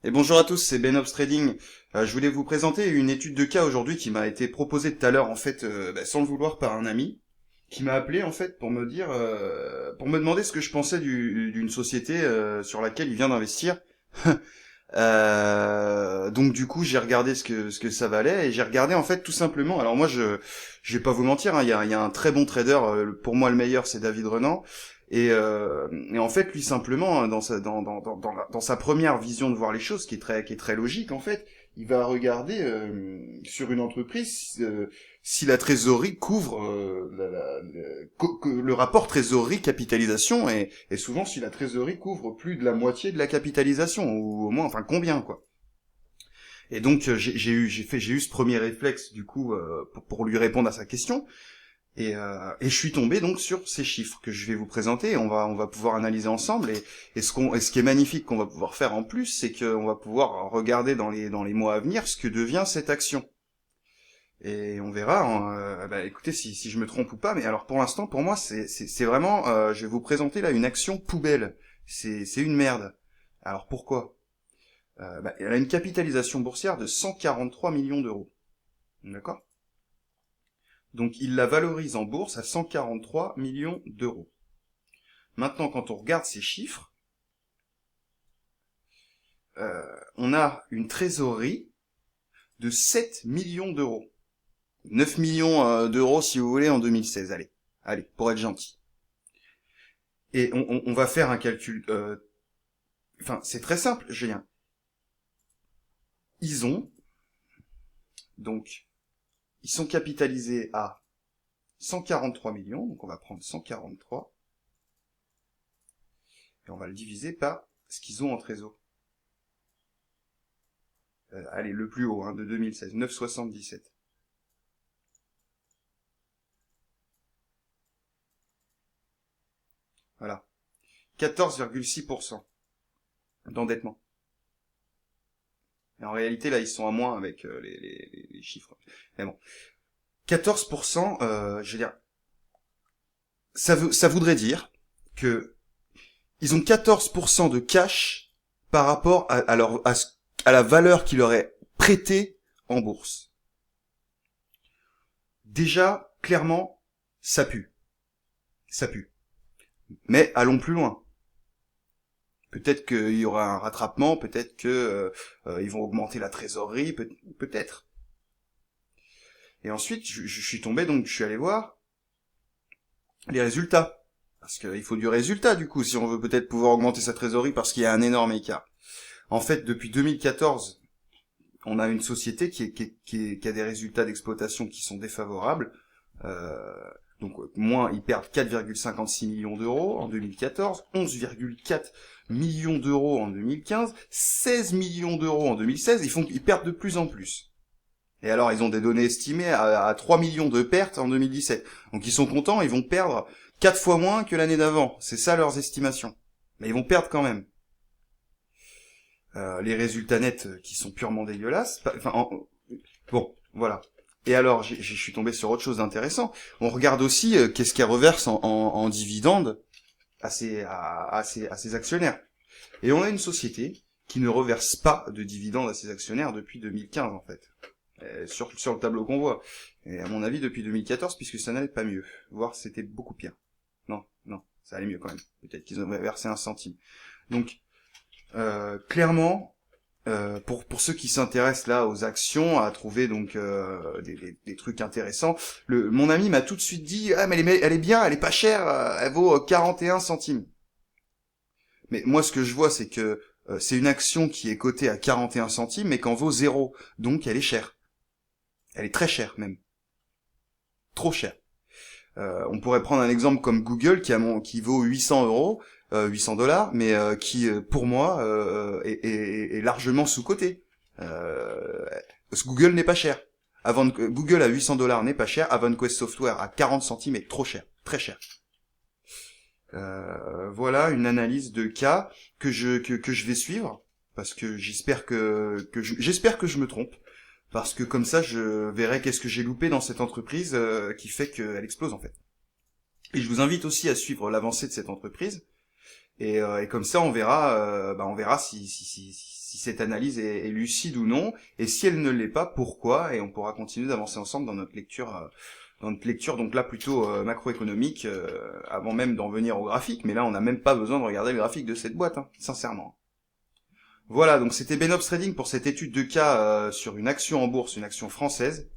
Et bonjour à tous, c'est Benops Trading. Je voulais vous présenter une étude de cas aujourd'hui qui m'a été proposée tout à l'heure en fait, sans le vouloir par un ami, qui m'a appelé en fait pour me dire, pour me demander ce que je pensais d'une société sur laquelle il vient d'investir. Donc du coup j'ai regardé ce que ça valait et j'ai regardé en fait tout simplement. Alors moi je vais pas vous mentir, hein, il y a un très bon trader, pour moi le meilleur c'est David Renan. Et en fait lui simplement, hein, dans sa première vision de voir les choses, qui est très logique en fait, il va regarder sur une entreprise si la trésorerie couvre le rapport trésorerie capitalisation, et souvent si la trésorerie couvre plus de la moitié de la capitalisation, ou au moins enfin combien quoi. Et donc j'ai eu ce premier réflexe du coup, pour lui répondre à sa question, et je suis tombé donc sur ces chiffres que je vais vous présenter. On va pouvoir analyser ensemble, et ce qui est magnifique qu'on va pouvoir faire en plus, c'est qu'on va pouvoir regarder dans les mois à venir ce que devient cette action. Et on verra, hein, écoutez, si je me trompe ou pas, mais alors pour l'instant, pour moi, c'est vraiment, je vais vous présenter là une action poubelle. C'est une merde. Alors pourquoi? Elle a une capitalisation boursière de 143 millions d'euros. D'accord? Donc il la valorise en bourse à 143 millions d'euros. Maintenant, quand on regarde ces chiffres, on a une trésorerie de 7 millions d'euros. 9 millions d'euros si vous voulez en 2016, allez, pour être gentil. Et on va faire un calcul. Enfin, c'est très simple, Julien. Ils ont donc, ils sont capitalisés à 143 millions, donc on va prendre 143 et on va le diviser par ce qu'ils ont en trésor. Allez, le plus haut, hein, de 2016, 9,77. Voilà, 14,6% d'endettement. Et en réalité, là, ils sont à moins avec les chiffres. Mais bon, 14%, je veux dire, ça voudrait dire que ils ont 14% de cash par rapport à la valeur qu'il aurait prêtée en bourse. Déjà, clairement, ça pue. Ça pue. Mais allons plus loin. Peut-être qu'il y aura un rattrapement, peut-être que ils vont augmenter la trésorerie, peut-être. Et ensuite, je suis tombé, donc je suis allé voir les résultats. Parce qu'il faut du résultat, du coup, si on veut peut-être pouvoir augmenter sa trésorerie, parce qu'il y a un énorme écart. En fait, depuis 2014, on a une société qui a des résultats d'exploitation qui sont défavorables. Euh, donc, moins, ils perdent 4,56 millions d'euros en 2014, 11,4 millions d'euros en 2015, 16 millions d'euros en 2016, ils perdent de plus en plus. Et alors, ils ont des données estimées à 3 millions de pertes en 2017. Donc, ils sont contents, ils vont perdre 4 fois moins que l'année d'avant. C'est ça leurs estimations. Mais ils vont perdre quand même. Les résultats nets qui sont purement dégueulasses. Bon, voilà. Et alors, je suis tombé sur autre chose d'intéressant. On regarde aussi qu'est-ce qu'elle reverse en dividendes à ses actionnaires. Et on a une société qui ne reverse pas de dividendes à ses actionnaires depuis 2015 en fait. Sur le tableau qu'on voit. Et à mon avis depuis 2014, puisque ça n'allait pas mieux. Voire c'était beaucoup pire. Non, ça allait mieux quand même. Peut-être qu'ils auraient versé un centime. Donc, clairement, pour ceux qui s'intéressent là aux actions, à trouver donc des trucs intéressants, mon ami m'a tout de suite dit ah mais elle est bien, elle est pas chère, elle vaut 41 centimes. Mais moi ce que je vois c'est que c'est une action qui est cotée à 41 centimes mais qu'en vaut zéro, donc elle est chère. Elle est très chère même, trop chère. On pourrait prendre un exemple comme Google qui vaut 800 euros, 800 dollars, mais qui pour moi est largement sous-coté. Parce que Google n'est pas cher. Google à 800 dollars n'est pas cher. AvanQuest Software à 40 centimes est trop cher, très cher. Voilà une analyse de cas que je vais suivre parce que j'espère que je me trompe. Parce que comme ça, je verrai qu'est-ce que j'ai loupé dans cette entreprise qui fait qu'elle explose en fait. Et je vous invite aussi à suivre l'avancée de cette entreprise. Et comme ça, on verra si cette analyse est lucide ou non, et si elle ne l'est pas, pourquoi, et on pourra continuer d'avancer ensemble dans notre lecture, donc là plutôt macroéconomique, avant même d'en venir au graphique, mais là on n'a même pas besoin de regarder le graphique de cette boîte, hein, sincèrement. Voilà, donc c'était Benops Trading pour cette étude de cas sur une action en bourse, une action française.